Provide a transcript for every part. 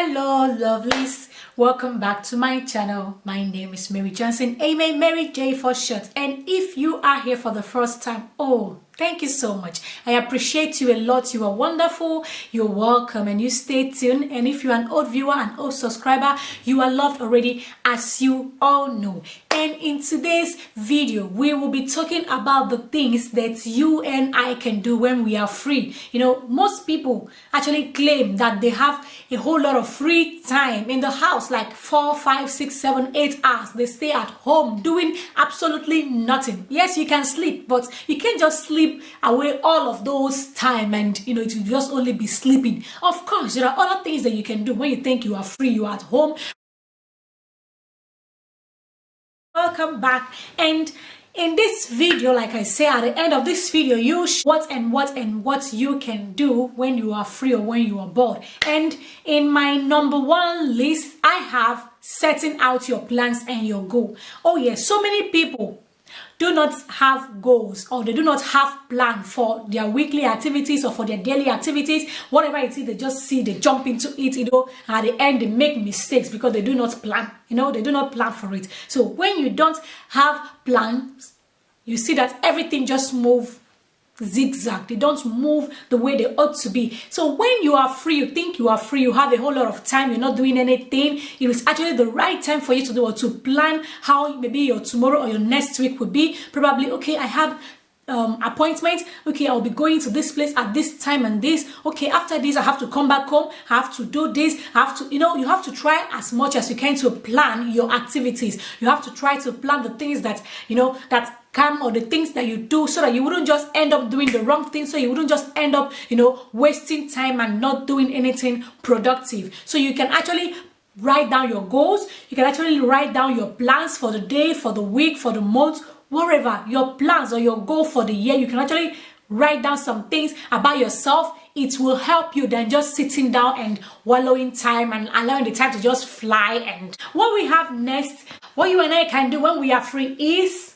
Hello lovelies, welcome back to my channel. My name is Mary Johnson Eme, Mary J for short. And if you are here for the first time, thank you so much. I appreciate you a lot. You are wonderful. You're welcome and you stay tuned. And if you're an old viewer and old subscriber, you are loved already, as you all know. And in today's video, we will be talking about the things that you and I can do when we are free. You know, most people actually claim that they have a whole lot of free time in the house, like 4, 5, 6, 7, 8 hours. They stay at home doing absolutely nothing. Yes, you can sleep, but you can't just sleep away all of those time and it will just only be sleeping. Of course, there are other things that you can do when you think you are free, you are at home. Welcome back. And in this video, like I say at the end of this video, you what you can do when you are free or when you are bored. And in my number one list, I have setting out your plans and your goal. Oh yes, so many people do not have goals, or they do not have plan for their weekly activities or for their daily activities. Whatever it is, they just see, they jump into it, at the end they make mistakes because they do not plan, they do not plan for it. So when you don't have plans, you see that everything just moves zigzag. They don't move the way they ought to be. So when you are free, you think you are free, you have a whole lot of time, you're not doing anything, it is actually the right time for you to do or to plan how maybe your tomorrow or your next week would be. Probably, okay, I have appointment, okay, I'll be going to this place at this time and this, okay, after this I have to come back home, I have to do this, I have to, you have to try as much as you can to plan your activities. You have to try to plan the things that that come, or the things that you do, so that you wouldn't just end up doing the wrong thing, so you wouldn't just end up wasting time and not doing anything productive. So you can actually write down your goals, you can actually write down your plans for the day, for the week, for the month, whatever your plans or your goal for the year. You can actually write down some things about yourself. It will help you than just sitting down and wallowing time and allowing the time to just fly. And what we have next, what you and I can do when we are free, is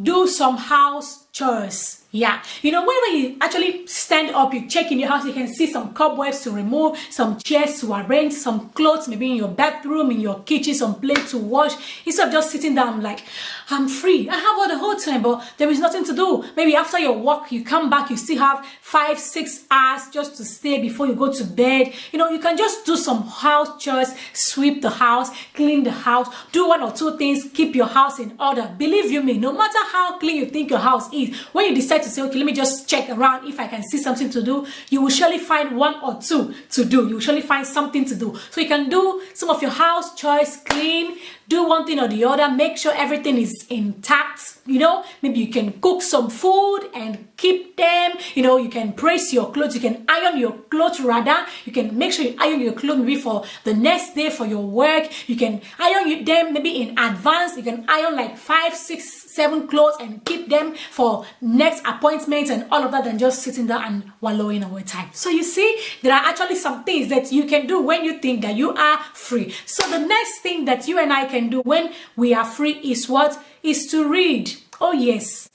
do some house chores. Yeah, whenever you actually stand up, you check in your house, you can see some cobwebs to remove, some chairs to arrange, some clothes maybe in your bathroom, in your kitchen, some plates to wash. Instead of just sitting down like, I'm free, I have all the whole time, but there is nothing to do. Maybe after your work, you come back, you still have 5, 6 hours just to stay before you go to bed. You can just do some house chores, sweep the house, clean the house, do 1 or 2 things, keep your house in order. Believe you me, no matter how clean you think your house is, when you decide to say, okay, let me just check around if I can see something to do, you will surely find 1 or 2 to do. You will surely find something to do. So you can do some of your house chores, clean, do one thing or the other, make sure everything is intact. Maybe you can cook some food and keep them. You can press your clothes, you can iron your clothes rather. You can make sure you iron your clothes maybe for the next day for your work. You can iron them maybe in advance. You can iron like 5, 6, 7 clothes and keep them for next appointments and all of that, than just sitting there and wallowing away time. So you see, there are actually some things that you can do when you think that you are free. So the next thing that you and I can do when we are free is what? Is to read. Oh yes.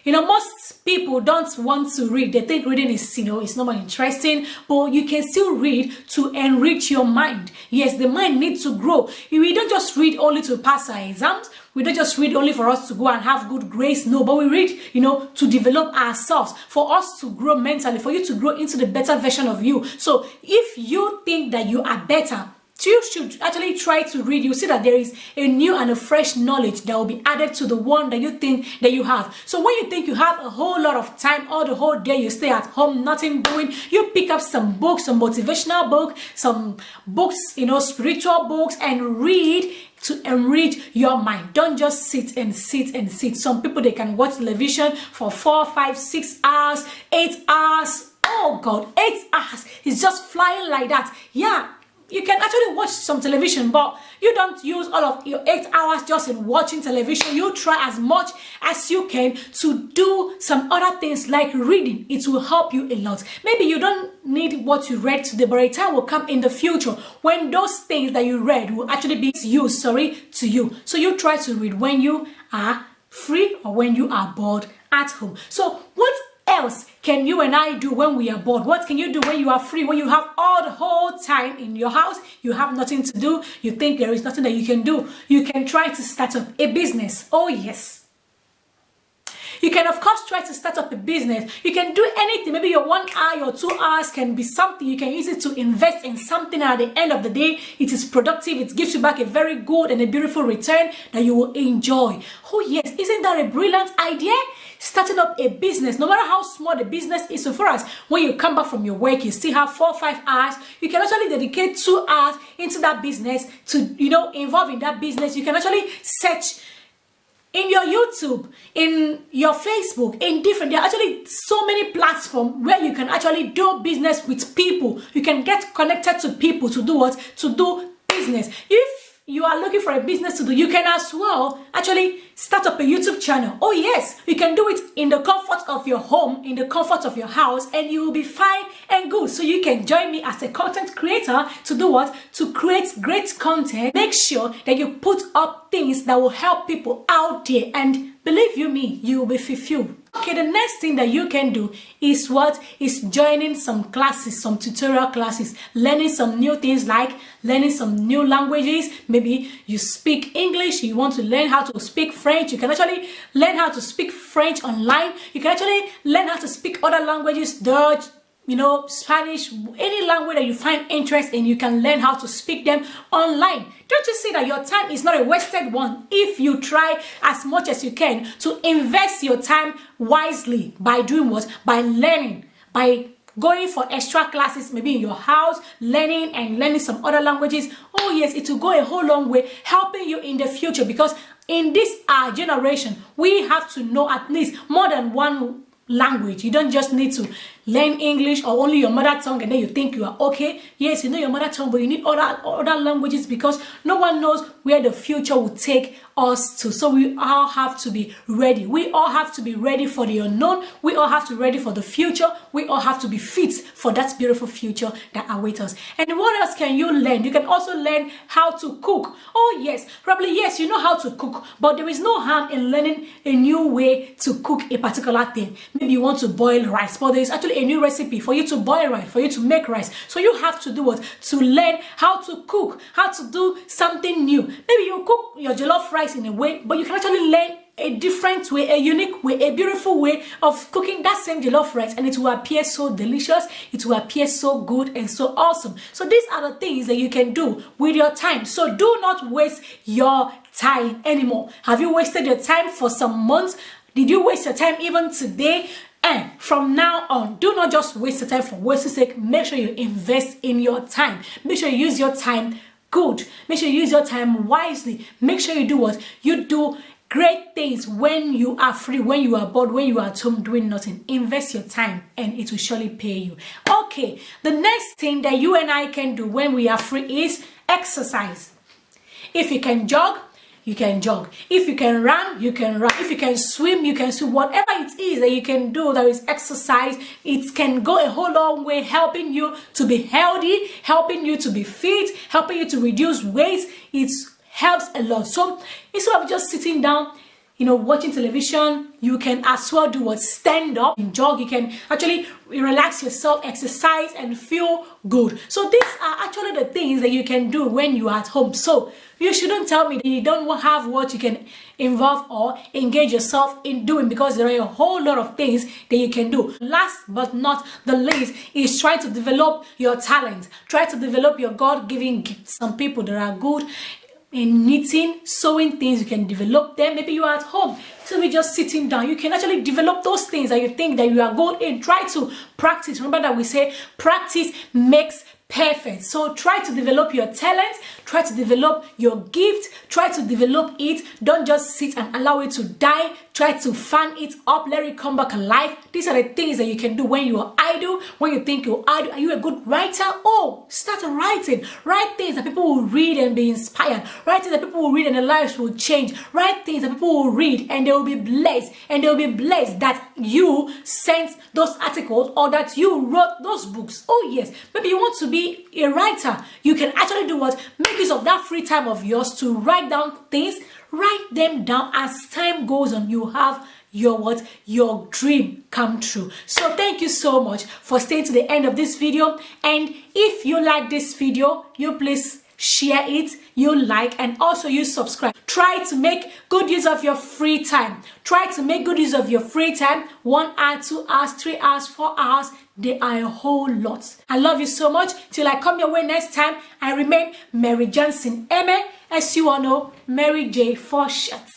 Most people don't want to read. They think reading is, it's not more interesting, but you can still read to enrich your mind. Yes, the mind needs to grow. We don't just read only to pass our exams. We don't just read only for us to go and have good grades. No, but we read, to develop ourselves, for us to grow mentally, for you to grow into the better version of you. So if you think that you are better, you should actually try to read. You see that there is a new and a fresh knowledge that will be added to the one that you think that you have. So when you think you have a whole lot of time, or the whole day you stay at home, nothing doing, you pick up some books, some motivational book, some books, spiritual books, and read to enrich your mind. Don't just sit and sit and sit. Some people, they can watch television for 4, 5, 6 hours, 8 hours. Oh God, 8 hours. It's just flying like that. Yeah. You can actually watch some television, but you don't use all of your 8 hours just in watching television. You try as much as you can to do some other things like reading. It will help you a lot. Maybe you don't need what you read today, but a time will come in the future when those things that you read will actually be used, to you. So you try to read when you are free or when you are bored at home. So what else can you and I do when we are bored? What can you do when you are free, when you have all the whole time in your house, you have nothing to do, you think there is nothing that you can do? You can try to start up a business. Oh yes. You can, of course, try to start up a business. You can do anything. Maybe your 1 hour or 2 hours can be something. You can use it to invest in something. At the end of the day, it is productive. It gives you back a very good and a beautiful return that you will enjoy. Oh yes, isn't that a brilliant idea? Starting up a business, no matter how small the business is. So for us, when you come back from your work, you still have 4 or 5 hours. You can actually dedicate 2 hours into that business to, involve in that business. You can actually search in your YouTube, in your Facebook, there are actually so many platforms where you can actually do business with people. You can get connected to people to do what? To do business. If you are looking for a business to do, you can as well actually start up a YouTube channel. Oh yes, you can do it in the comfort of your home, in the comfort of your house, and you will be fine and good. So you can join me as a content creator to do what? To create great content. Make sure that you put up things that will help people out there, and believe you me, you will be fulfilled. Okay, the next thing that you can do is what? Is joining some classes, some tutorial classes, learning some new things, like learning some new languages. Maybe you speak English, you want to learn how to speak French. You can actually learn how to speak French online. You can actually learn how to speak other languages, Dutch, Spanish, any language that you find interest in, you can learn how to speak them online. Don't you see that your time is not a wasted one if you try as much as you can to invest your time wisely by doing what? By learning, by going for extra classes, maybe in your house, learning some other languages. Oh yes, it will go a whole long way helping you in the future, because in this our generation, we have to know at least more than one language. You don't just need to learn English or only your mother tongue and then you think you are okay. Yes, you know your mother tongue, but you need other languages, because no one knows where the future will take us to. So we all have to be ready. We all have to be ready for the unknown. We all have to be ready for the future. We all have to be fit for that beautiful future that awaits us. And what else can you learn? You can also learn how to cook. Oh yes, probably yes, you know how to cook, but there is no harm in learning a new way to cook a particular thing. Maybe you want to boil rice, but there is actually a new recipe for you to boil rice, for you to make rice. So you have to do what? To learn how to cook, how to do something new. Maybe you cook your jollof rice in a way, but you can actually learn a different way, a unique way, a beautiful way of cooking that same jollof rice, and it will appear so delicious, it will appear so good and so awesome. So these are the things that you can do with your time. So do not waste your time anymore. Have you wasted your time for some months? Did you waste your time even today? And from now on, do not just waste your time for wasting sake. Make sure you invest in your time. Make sure you use your time good. Make sure you use your time wisely. Make sure you do what? You do great things when you are free, when you are bored, when you are at home doing nothing. Invest your time and it will surely pay you. Okay, the next thing that you and I can do when we are free is exercise. If you can jog, you can jog. If you can run, you can run. If you can swim, you can swim. Whatever it is that you can do that is exercise, it can go a whole long way helping you to be healthy, helping you to be fit, helping you to reduce weight. It helps a lot. So instead of just sitting down, watching television, you can as well do what? Stand up and jog. You can actually relax yourself, exercise, and feel good. So these are actually the things that you can do when you are at home. So you shouldn't tell me that you don't have what you can involve or engage yourself in doing, because there are a whole lot of things that you can do. Last but not the least is try to develop your talent. Try to develop your God-given gifts. Some people that are good in knitting, sewing things, you can develop them. Maybe you are at home, so we're just sitting down. You can actually develop those things that you think that you are good in. Try to practice. Remember that we say practice makes perfect. So try to develop your talent, try to develop your gift, try to develop it. Don't just sit and allow it to die. Try to fan it up, let it come back alive. These are the things that you can do when you are idle, when you think you're idle. Are you a good writer? Oh, start writing. Write things that people will read and be inspired. Write things that people will read and their lives will change. Write things that people will read and they will be blessed. And they will be blessed that you sent those articles or that you wrote those books. Oh yes, maybe you want to be a writer. You can actually do what? Make use of that free time of yours to write down things. Write them down. As time goes on, you have your what? Your dream come true. So thank you so much for staying to the end of this video. And if you like this video, you please share it, you like, and also you subscribe. Try to make good use of your free time. Try to make good use of your free time. 1 hour, 2 hours, 3 hours, 4 hours. They are a whole lot. I love you so much. Till I come your way next time, I remain Mary Johnson Eme. As you all know, Mary J for short.